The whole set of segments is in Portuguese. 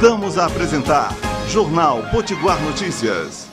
Voltamos a apresentar Jornal Potiguar Notícias.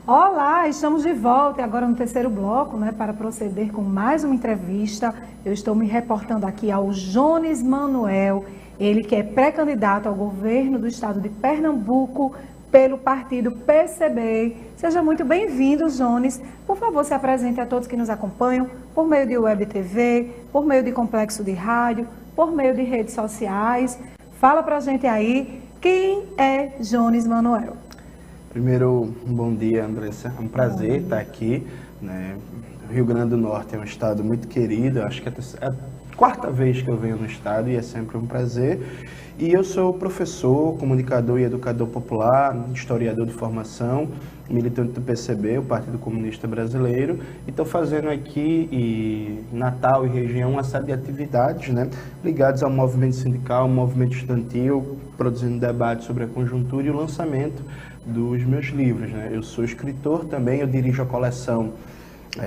Olá, estamos de volta e agora no terceiro bloco, para proceder com mais uma entrevista. Eu estou me reportando aqui ao Jones Manuel, ele que é pré-candidato ao governo do estado de Pernambuco pelo partido PCB. Seja muito bem-vindo, Jones. Por favor, se apresente a todos que nos acompanham por meio de web TV, por meio de complexo de rádio, por meio de redes sociais. Fala pra gente aí, quem é Jones Manuel? Primeiro, um bom dia, Andressa. É um prazer estar aqui, né? O Rio Grande do Norte é um estado muito querido, acho que é a quarta vez que eu venho no estado e é sempre um prazer. E eu sou professor, comunicador e educador popular, historiador de formação, militante do PCB, o Partido Comunista Brasileiro, e estou fazendo aqui em Natal e região uma série de atividades, ligadas ao movimento sindical, ao movimento estudantil, produzindo debates sobre a conjuntura e o lançamento dos meus livros. Eu sou escritor também, eu dirijo a coleção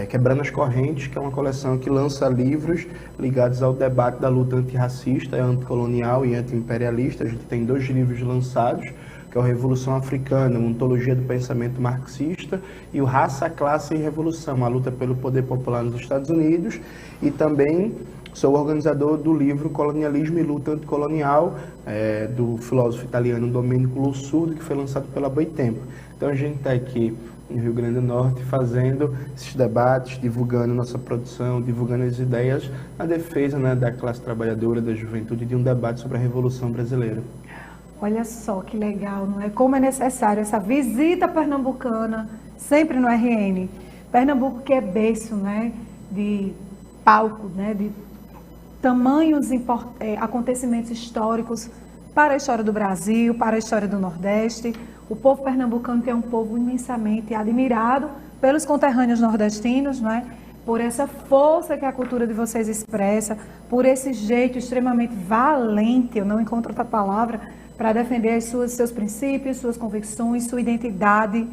Quebrando as Correntes, que é uma coleção que lança livros ligados ao debate da luta antirracista, anticolonial e antiimperialista. A gente tem 2 livros lançados, que é o Revolução Africana, uma ontologia do pensamento marxista, e o Raça, Classe e Revolução, a luta pelo poder popular nos Estados Unidos. E também sou organizador do livro Colonialismo e Luta Anticolonial, do filósofo italiano Domenico Lussurdo, que foi lançado pela Boitempo. Então a gente está aqui no Rio Grande do Norte fazendo esses debates, divulgando nossa produção, divulgando as ideias na defesa da classe trabalhadora, da juventude, de um debate sobre a Revolução Brasileira. Olha só que legal, não é? Como é necessário essa visita pernambucana, sempre no RN. Pernambuco que é berço, de palco, de tamanhos acontecimentos históricos para a história do Brasil, para a história do Nordeste. O povo pernambucano que é um povo imensamente admirado pelos conterrâneos nordestinos, por essa força que a cultura de vocês expressa, por esse jeito extremamente valente, eu não encontro outra palavra, para defender seus princípios, suas convicções, sua identidade.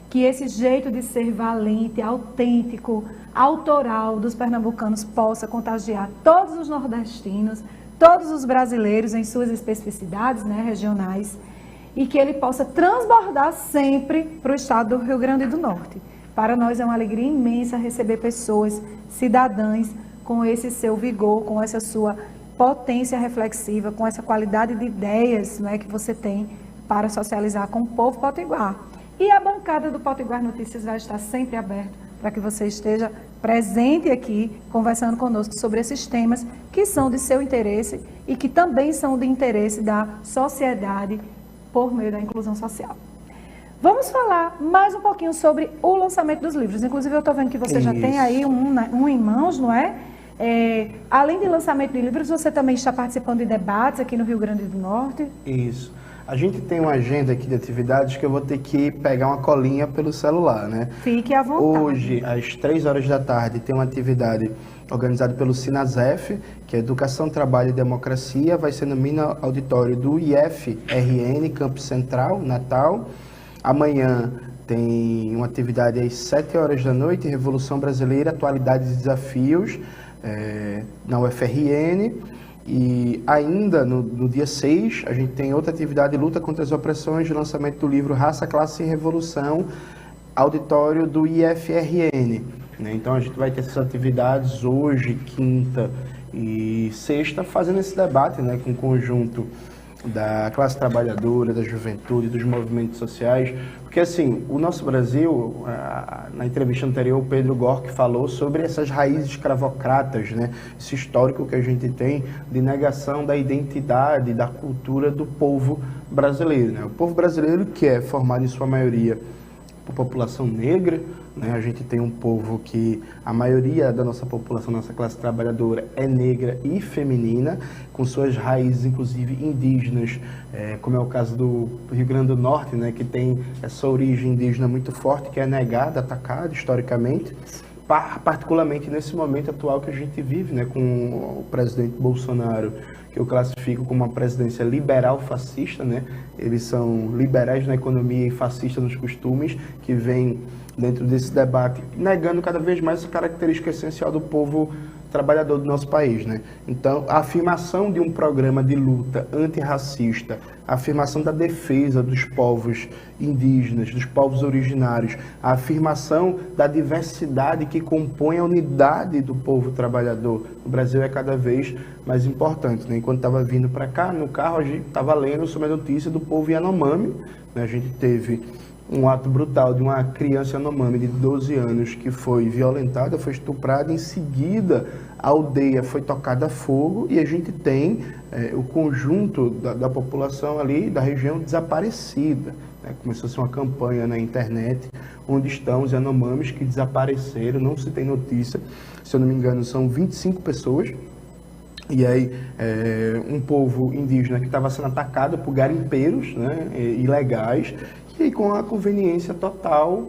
Que esse jeito de ser valente, autêntico, autoral dos pernambucanos possa contagiar todos os nordestinos, todos os brasileiros em suas especificidades regionais, e que ele possa transbordar sempre para o estado do Rio Grande do Norte. Para nós é uma alegria imensa receber pessoas, cidadãs, com esse seu vigor, com essa sua potência reflexiva, com essa qualidade de ideias que você tem para socializar com o povo potiguar. E a bancada do Potiguar Notícias vai estar sempre aberta para que você esteja presente aqui, conversando conosco sobre esses temas que são de seu interesse e que também são de interesse da sociedade por meio da inclusão social. Vamos falar mais um pouquinho sobre o lançamento dos livros. Inclusive, eu estou vendo que você já tem aí um em mãos, não é? Além de lançamento de livros, você também está participando de debates aqui no Rio Grande do Norte? Isso. A gente tem uma agenda aqui de atividades que eu vou ter que pegar uma colinha pelo celular, Fique à vontade. Hoje, às 3 horas da tarde, tem uma atividade organizada pelo Sinasef, que é Educação, Trabalho e Democracia, vai ser no mini auditório do IFRN, Campo Central, Natal. Amanhã tem uma atividade às 7 horas da noite, Revolução Brasileira, Atualidades e Desafios, na UFRN. E ainda no dia 6, a gente tem outra atividade, Luta contra as Opressões, de lançamento do livro Raça, Classe e Revolução, auditório do IFRN. Então a gente vai ter essas atividades hoje, quinta e sexta, fazendo esse debate com o conjunto da classe trabalhadora, da juventude, dos movimentos sociais, porque assim, o nosso Brasil, na entrevista anterior, o Pedro Gork falou sobre essas raízes escravocratas, esse histórico que a gente tem de negação da identidade, da cultura do povo brasileiro. O povo brasileiro, que é formado em sua maioria por população negra, a gente tem um povo que a maioria da nossa população, nossa classe trabalhadora, é negra e feminina, com suas raízes, inclusive, indígenas, como é o caso do Rio Grande do Norte, que tem essa origem indígena muito forte, que é negada, atacada historicamente, particularmente nesse momento atual que a gente vive, com o presidente Bolsonaro, que eu classifico como uma presidência liberal fascista, Eles são liberais na economia e fascistas nos costumes, que vem dentro desse debate negando cada vez mais essa característica essencial do povo trabalhador do nosso país, né? Então, a afirmação de um programa de luta antirracista, a afirmação da defesa dos povos indígenas, dos povos originários, a afirmação da diversidade que compõe a unidade do povo trabalhador no Brasil é cada vez mais importante, né? Enquanto estava vindo para cá, no carro, a gente estava lendo sobre a notícia do povo Yanomami, né? A gente teve um ato brutal de uma criança Yanomami de 12 anos que foi violentada, foi estuprada, em seguida a aldeia foi tocada a fogo e a gente tem o conjunto da população ali, da região, desaparecida. Né? Começou a ser uma campanha na internet, onde estão os Yanomamis que desapareceram, não se tem notícia, se eu não me engano são 25 pessoas. E aí, um povo indígena que estava sendo atacado por garimpeiros, né, ilegais, e com a conveniência total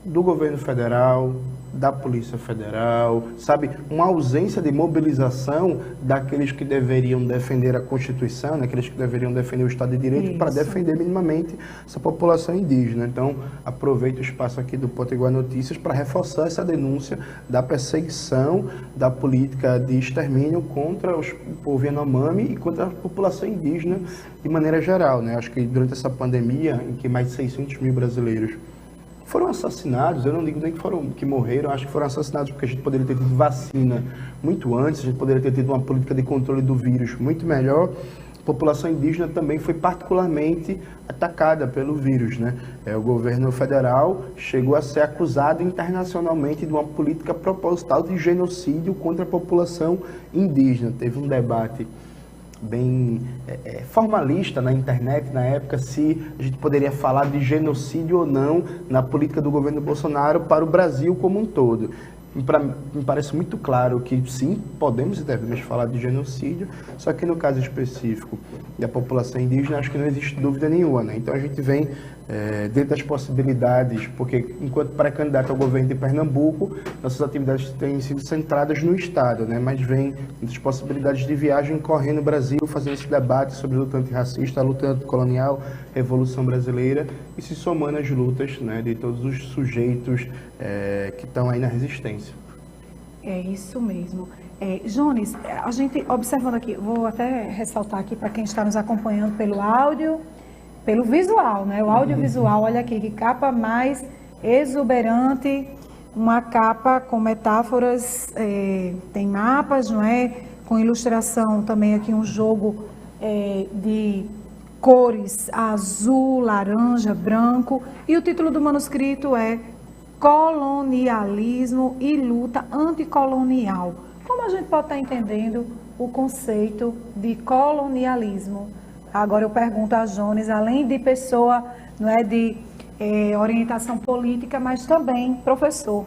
do governo federal, da Polícia Federal, sabe? Uma ausência de mobilização daqueles que deveriam defender a Constituição, daqueles que deveriam defender o Estado de Direito, para defender minimamente essa população indígena. Então, aproveito o espaço aqui do Potiguar Notícias para reforçar essa denúncia da perseguição da política de extermínio contra o povo Yanomami e contra a população indígena de maneira geral, né? Acho que durante essa pandemia, em que mais de 600 mil brasileiros foram assassinados, eu não digo nem que morreram, acho que foram assassinados porque a gente poderia ter tido vacina muito antes, a gente poderia ter tido uma política de controle do vírus muito melhor. A população indígena também foi particularmente atacada pelo vírus, né? O governo federal chegou a ser acusado internacionalmente de uma política proposital de genocídio contra a população indígena. Teve um debate bem formalista na internet na época, se a gente poderia falar de genocídio ou não na política do governo Bolsonaro para o Brasil como um todo. Me parece muito claro que sim, podemos e devemos falar de genocídio, só que no caso específico da população indígena, acho que não existe dúvida nenhuma, né? Então a gente vem dentro das possibilidades, porque enquanto pré-candidato ao governo de Pernambuco, nossas atividades têm sido centradas no Estado, né? Mas vem das possibilidades de viagem correndo o Brasil, fazendo esse debate sobre a luta antirracista, a luta anticolonial, Revolução Brasileira, e se somando às lutas, né, de todos os sujeitos que estão aí na resistência. É isso mesmo. Jones, a gente observando aqui, vou até ressaltar aqui para quem está nos acompanhando pelo áudio, pelo visual, né? O audiovisual, olha aqui, que capa mais exuberante, uma capa com metáforas, tem mapas, não é? Com ilustração também aqui, um jogo de cores azul, laranja, branco, e o título do manuscrito é Colonialismo e Luta Anticolonial. Como a gente pode estar entendendo o conceito de colonialismo? Agora eu pergunto a Jones, além de pessoa, não é, de orientação política, mas também professor,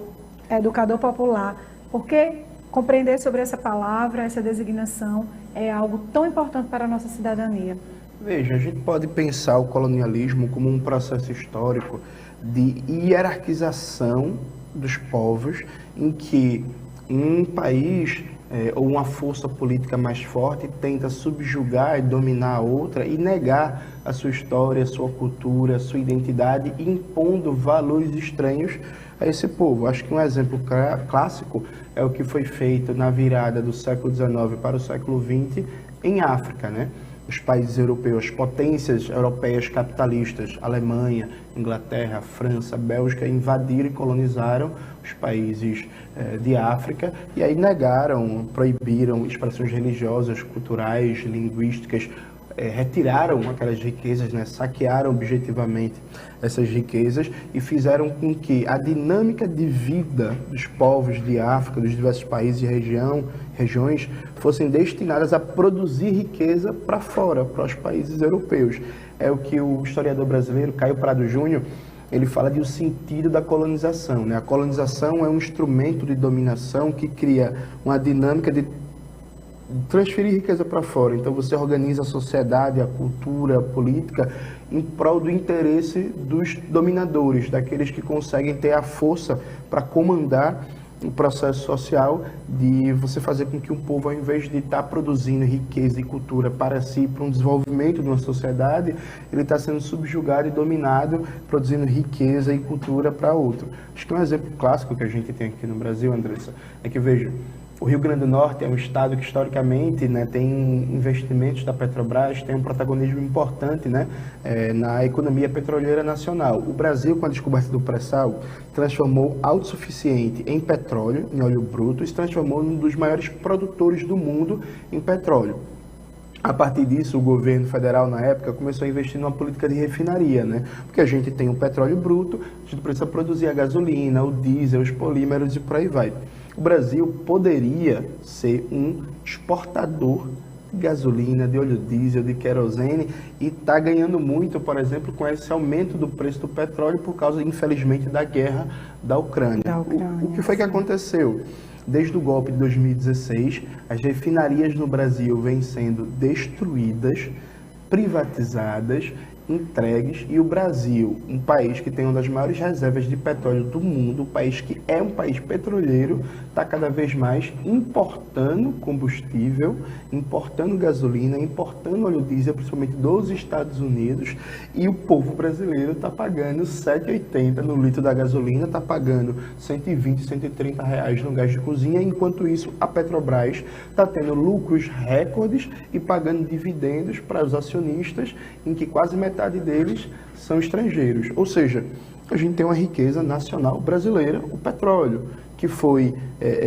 educador popular, porque compreender sobre essa palavra, essa designação, é algo tão importante para a nossa cidadania. Veja, a gente pode pensar o colonialismo como um processo histórico de hierarquização dos povos, em que um país ou uma força política mais forte tenta subjugar e dominar a outra e negar a sua história, a sua cultura, a sua identidade, impondo valores estranhos a esse povo. Acho que um exemplo clássico é o que foi feito na virada do século XIX para o século XX em África, né? Os países europeus, potências europeias capitalistas, Alemanha, Inglaterra, França, Bélgica, invadiram e colonizaram os países de África e aí negaram, proibiram expressões religiosas, culturais, linguísticas, retiraram aquelas riquezas, né, saquearam objetivamente essas riquezas e fizeram com que a dinâmica de vida dos povos de África, dos diversos países e regiões, fossem destinadas a produzir riqueza para fora, para os países europeus. É o que o historiador brasileiro Caio Prado Júnior, ele fala de o sentido da colonização, né? A colonização é um instrumento de dominação que cria uma dinâmica de transferir riqueza para fora. Então você organiza a sociedade, a cultura, a política em prol do interesse dos dominadores, daqueles que conseguem ter a força para comandar o processo social, de você fazer com que um povo, ao invés de estar produzindo riqueza e cultura para si, para um desenvolvimento de uma sociedade, ele está sendo subjugado e dominado, produzindo riqueza e cultura para outro. Acho que um exemplo clássico que a gente tem aqui no Brasil, Andressa, é que, veja, O Rio Grande do Norte é um estado que, historicamente, né, tem investimentos da Petrobras, tem um protagonismo importante, né, na economia petroleira nacional. O Brasil, com a descoberta do pré-sal, transformou autossuficiente em petróleo, em óleo bruto, e se transformou em um dos maiores produtores do mundo em petróleo. A partir disso, o governo federal, na época, começou a investir numa política de refinaria, né? Porque a gente tem o petróleo bruto, a gente precisa produzir a gasolina, o diesel, os polímeros e por aí vai. O Brasil poderia ser um exportador de gasolina, de óleo diesel, de querosene e está ganhando muito, por exemplo, com esse aumento do preço do petróleo por causa, infelizmente, da guerra da Ucrânia. O que foi que aconteceu? Desde o golpe de 2016, as refinarias no Brasil vêm sendo destruídas, privatizadas, entregues, e o Brasil, um país que tem uma das maiores reservas de petróleo do mundo, um país que é um país petroleiro, está cada vez mais importando combustível, importando gasolina, importando óleo diesel, principalmente dos Estados Unidos, e o povo brasileiro está pagando R$ 7,80 no litro da gasolina, está pagando R$ 120, R$ 130 reais no gás de cozinha, enquanto isso a Petrobras está tendo lucros recordes e pagando dividendos para os acionistas, em que quase metade deles são estrangeiros. Ou seja, a gente tem uma riqueza nacional brasileira, o petróleo, que foi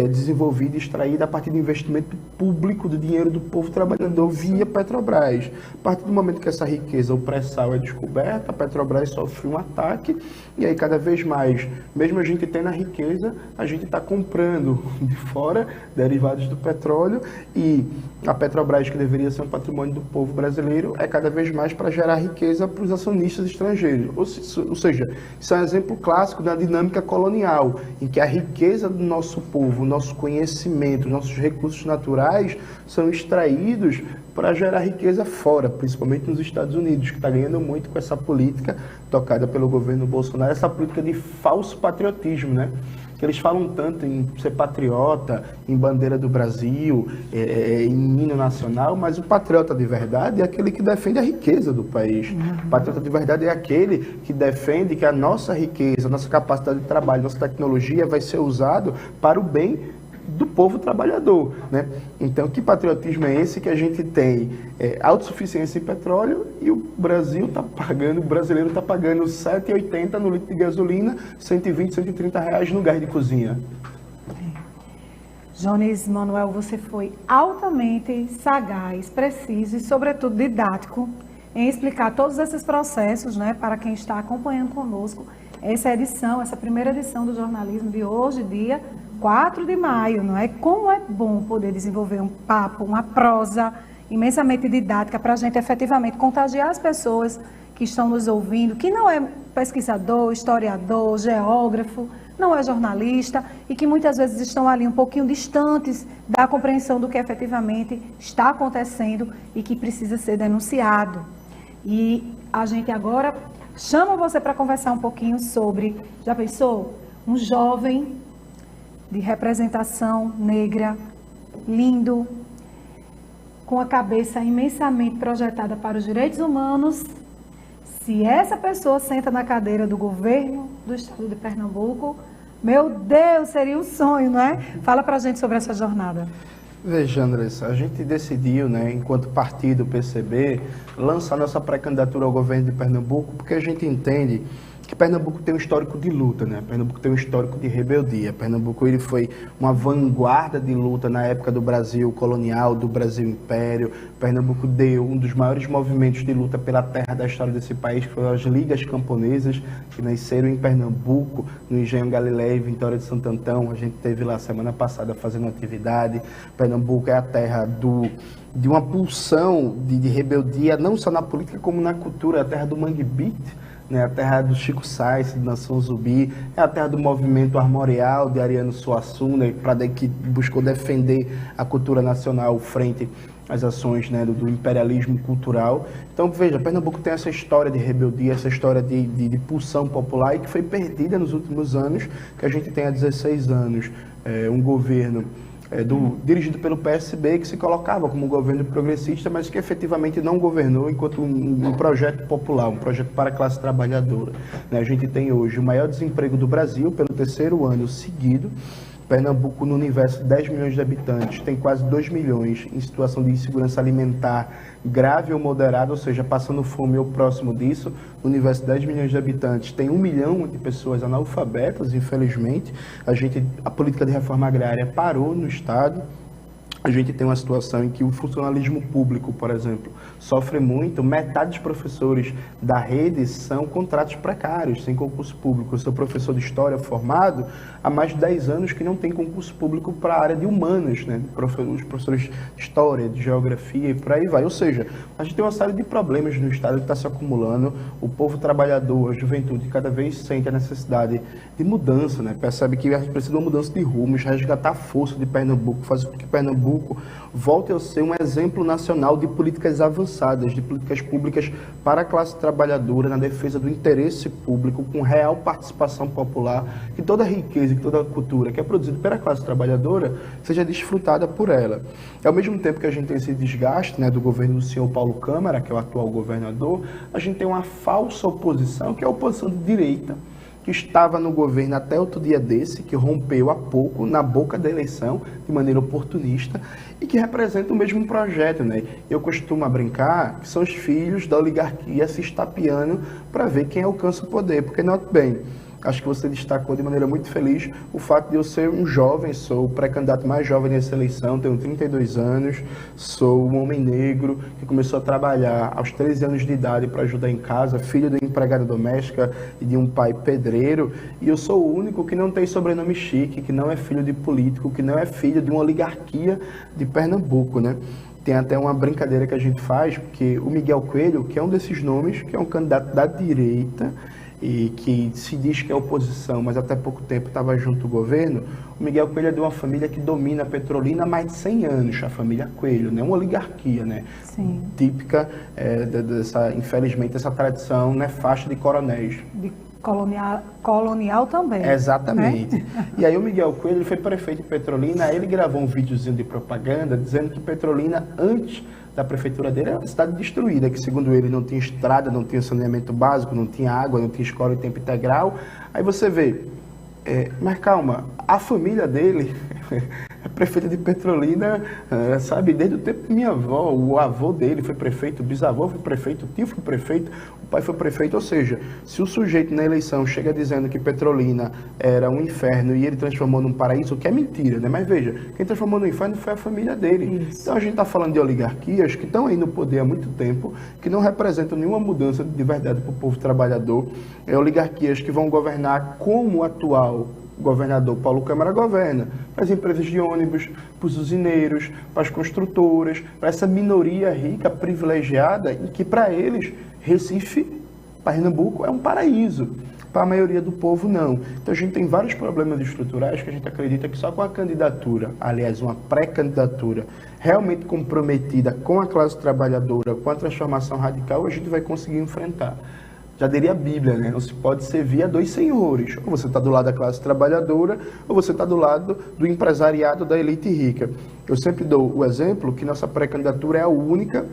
desenvolvida e extraída a partir do investimento público do dinheiro do povo trabalhador via Petrobras. A partir do momento que essa riqueza, o pré-sal, é descoberta, a Petrobras sofre um ataque e aí cada vez mais, mesmo a gente tendo a riqueza, a gente está comprando de fora derivados do petróleo e a Petrobras, que deveria ser um patrimônio do povo brasileiro, é cada vez mais para gerar riqueza para os acionistas estrangeiros. Ou seja, isso é um exemplo clássico da dinâmica colonial, em que a riqueza do nosso povo, o nosso conhecimento, nossos recursos naturais são extraídos para gerar riqueza fora, principalmente nos Estados Unidos, que está ganhando muito com essa política tocada pelo governo Bolsonaro, essa política de falso patriotismo, né? Que eles falam tanto em ser patriota, em bandeira do Brasil, em hino nacional, mas o patriota de verdade é aquele que defende a riqueza do país. O patriota de verdade é aquele que defende que a nossa riqueza, a nossa capacidade de trabalho, nossa tecnologia vai ser usado para o bem do povo trabalhador, né? Então, que patriotismo é esse que a gente tem autossuficiência em petróleo e o Brasil está pagando, o brasileiro está pagando R$ 7,80 no litro de gasolina, R$ 120, R$ 130 reais no gás de cozinha. Jones Manuel, você foi altamente sagaz, preciso e, sobretudo, didático em explicar todos esses processos, né, para quem está acompanhando conosco essa edição, essa primeira edição do jornalismo de hoje, dia 4 de maio, não é? Como é bom poder desenvolver um papo, uma prosa imensamente didática para a gente efetivamente contagiar as pessoas que estão nos ouvindo, que não é pesquisador, historiador, geógrafo, não é jornalista e que muitas vezes estão ali um pouquinho distantes da compreensão do que efetivamente está acontecendo e que precisa ser denunciado. E a gente agora chama você para conversar um pouquinho sobre, já pensou? Um jovem de representação negra, lindo, com a cabeça imensamente projetada para os direitos humanos. Se essa pessoa senta na cadeira do governo do estado de Pernambuco, meu Deus, seria um sonho, não é? Fala pra gente sobre essa jornada. Veja, Andressa, a gente decidiu, né, enquanto partido PCB, lançar nossa pré-candidatura ao governo de Pernambuco, porque a gente entende que Pernambuco tem um histórico de luta, né? Pernambuco tem um histórico de rebeldia. Pernambuco ele foi uma vanguarda de luta na época do Brasil colonial, do Brasil Império. Pernambuco deu um dos maiores movimentos de luta pela terra da história desse país, que foram as Ligas Camponesas, que nasceram em Pernambuco, no Engenho Galileia e Vitória de Santo Antão. A gente esteve lá semana passada fazendo atividade. Pernambuco é a terra de uma pulsão de rebeldia, não só na política como na cultura, é a terra do Mangue Beat, né, a terra do Chico Sainz, de Nação Zumbi, é a terra do movimento armorial de Ariano Suassuna, que buscou defender a cultura nacional frente às ações, né, do imperialismo cultural. Então, veja, Pernambuco tem essa história de rebeldia, essa história de pulsão popular e que foi perdida nos últimos anos, que a gente tem há 16 anos um governo dirigido pelo PSB, que se colocava como um governo progressista, mas que efetivamente não governou enquanto um projeto popular, um projeto para a classe trabalhadora. A gente tem hoje o maior desemprego do Brasil pelo terceiro ano seguido, Pernambuco, no universo de 10 milhões de habitantes, tem quase 2 milhões em situação de insegurança alimentar grave ou moderada, ou seja, passando fome ou próximo disso. No universo de 10 milhões de habitantes, tem 1 milhão de pessoas analfabetas, infelizmente. A política de reforma agrária parou no Estado. A gente tem uma situação em que o funcionalismo público, por exemplo, sofre muito. Metade dos professores da rede são contratos precários, sem concurso público. Eu sou professor de História formado há mais de 10 anos que não tem concurso público para a área de humanas, né? Os professores de História, de Geografia e por aí vai. Ou seja, a gente tem uma série de problemas no Estado que está se acumulando. O povo trabalhador, a juventude, cada vez sente a necessidade de mudança, né? Percebe que a gente precisa de uma mudança de rumos, resgatar a força de Pernambuco, fazer com que Pernambuco volte a ser um exemplo nacional de políticas avançadas, de políticas públicas para a classe trabalhadora, na defesa do interesse público, com real participação popular, que toda a riqueza, que toda a cultura que é produzida pela classe trabalhadora seja desfrutada por ela. E ao mesmo tempo que a gente tem esse desgaste, né, do governo do senhor Paulo Câmara, que é o atual governador, a gente tem uma falsa oposição, que é a oposição de direita, que estava no governo até outro dia desse, que rompeu há pouco, na boca da eleição, de maneira oportunista, e que representa o mesmo projeto, né? Eu costumo brincar que são os filhos da oligarquia se estapeando para ver quem alcança o poder, porque, note bem, acho que você destacou de maneira muito feliz o fato de eu ser um jovem, sou o pré-candidato mais jovem nessa eleição, tenho 32 anos, sou um homem negro que começou a trabalhar aos 13 anos de idade para ajudar em casa, filho de empregada doméstica e de um pai pedreiro, e eu sou o único que não tem sobrenome chique, que não é filho de político, que não é filho de uma oligarquia de Pernambuco, né? Tem até uma brincadeira que a gente faz, porque o Miguel Coelho, que é um desses nomes, que é um candidato da direita, e que se diz que é oposição, mas até pouco tempo estava junto ao governo, o Miguel Coelho é de uma família que domina a Petrolina há mais de 100 anos, a família Coelho, né? Uma oligarquia, né? Sim. Típica, infelizmente, essa tradição nefasta de coronéis. De colonial também. Exatamente. Né? E aí o Miguel Coelho ele foi prefeito de Petrolina, ele gravou um videozinho de propaganda dizendo que Petrolina, antes da prefeitura dele, era uma cidade destruída, que segundo ele não tinha estrada, não tinha saneamento básico, não tinha água, não tinha escola em tempo integral. Aí você vê, mas calma, a família dele é prefeita de Petrolina, sabe, desde o tempo de minha avó, o avô dele foi prefeito, o bisavô foi prefeito, o tio foi prefeito, o pai foi prefeito, ou seja, se o sujeito na eleição chega dizendo que Petrolina era um inferno e ele transformou num paraíso, o que é mentira, né? Mas veja, quem transformou no inferno foi a família dele. Isso. Então a gente está falando de oligarquias que estão aí no poder há muito tempo, que não representam nenhuma mudança de verdade para o povo trabalhador, oligarquias que vão governar como o atual governador Paulo Câmara governa, para as empresas de ônibus, para os usineiros, para as construtoras, para essa minoria rica, privilegiada, e que para eles, Recife, Pernambuco, é um paraíso. Para a maioria do povo, não. Então a gente tem vários problemas estruturais que a gente acredita que só com a candidatura, aliás, uma pré-candidatura realmente comprometida com a classe trabalhadora, com a transformação radical, a gente vai conseguir enfrentar. Já diria a Bíblia, né? Não se pode servir a dois senhores. Ou você está do lado da classe trabalhadora, ou você está do lado do empresariado da elite rica. Eu sempre dou o exemplo que nossa pré-candidatura é a única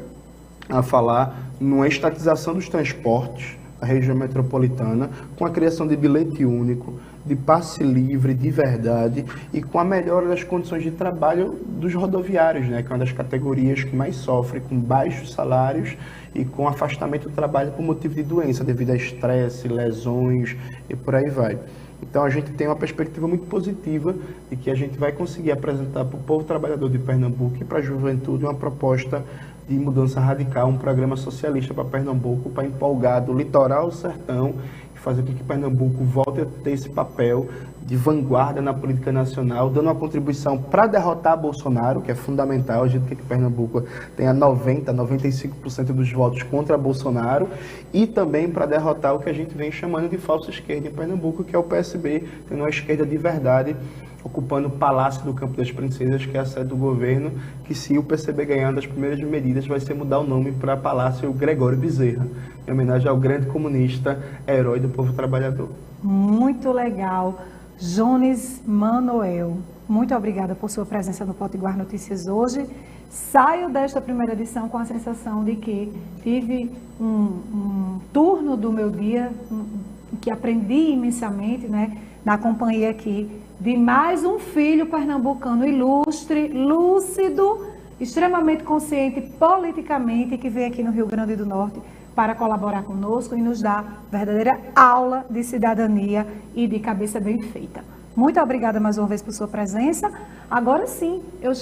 a falar numa estatização dos transportes da região metropolitana, com a criação de bilhete único, de passe livre, de verdade, e com a melhora das condições de trabalho dos rodoviários, né? Que é uma das categorias que mais sofre com baixos salários e com afastamento do trabalho por motivo de doença, devido a estresse, lesões e por aí vai. Então a gente tem uma perspectiva muito positiva de que a gente vai conseguir apresentar para o povo trabalhador de Pernambuco e para a juventude uma proposta de mudança radical, um programa socialista para Pernambuco, para empolgar do litoral ao sertão e fazer com que Pernambuco volte a ter esse papel de vanguarda na política nacional, dando uma contribuição para derrotar Bolsonaro, que é fundamental. A gente quer que Pernambuco tenha 95% dos votos contra Bolsonaro, e também para derrotar o que a gente vem chamando de falsa esquerda em Pernambuco, que é o PSB, tendo uma esquerda de verdade, ocupando o Palácio do Campo das Princesas, que é a sede do governo, que se o PCB ganhar, das primeiras medidas vai ser mudar o nome para Palácio Gregório Bezerra, em homenagem ao grande comunista, herói do povo trabalhador. Muito legal. Jones Manoel, muito obrigada por sua presença no Potiguar Notícias hoje. Saio desta primeira edição com a sensação de que tive um turno do meu dia que aprendi imensamente, né, na companhia aqui de mais um filho pernambucano ilustre, lúcido, extremamente consciente politicamente, que vem aqui no Rio Grande do Norte para colaborar conosco e nos dar verdadeira aula de cidadania e de cabeça bem feita. Muito obrigada mais uma vez por sua presença. Agora sim, eu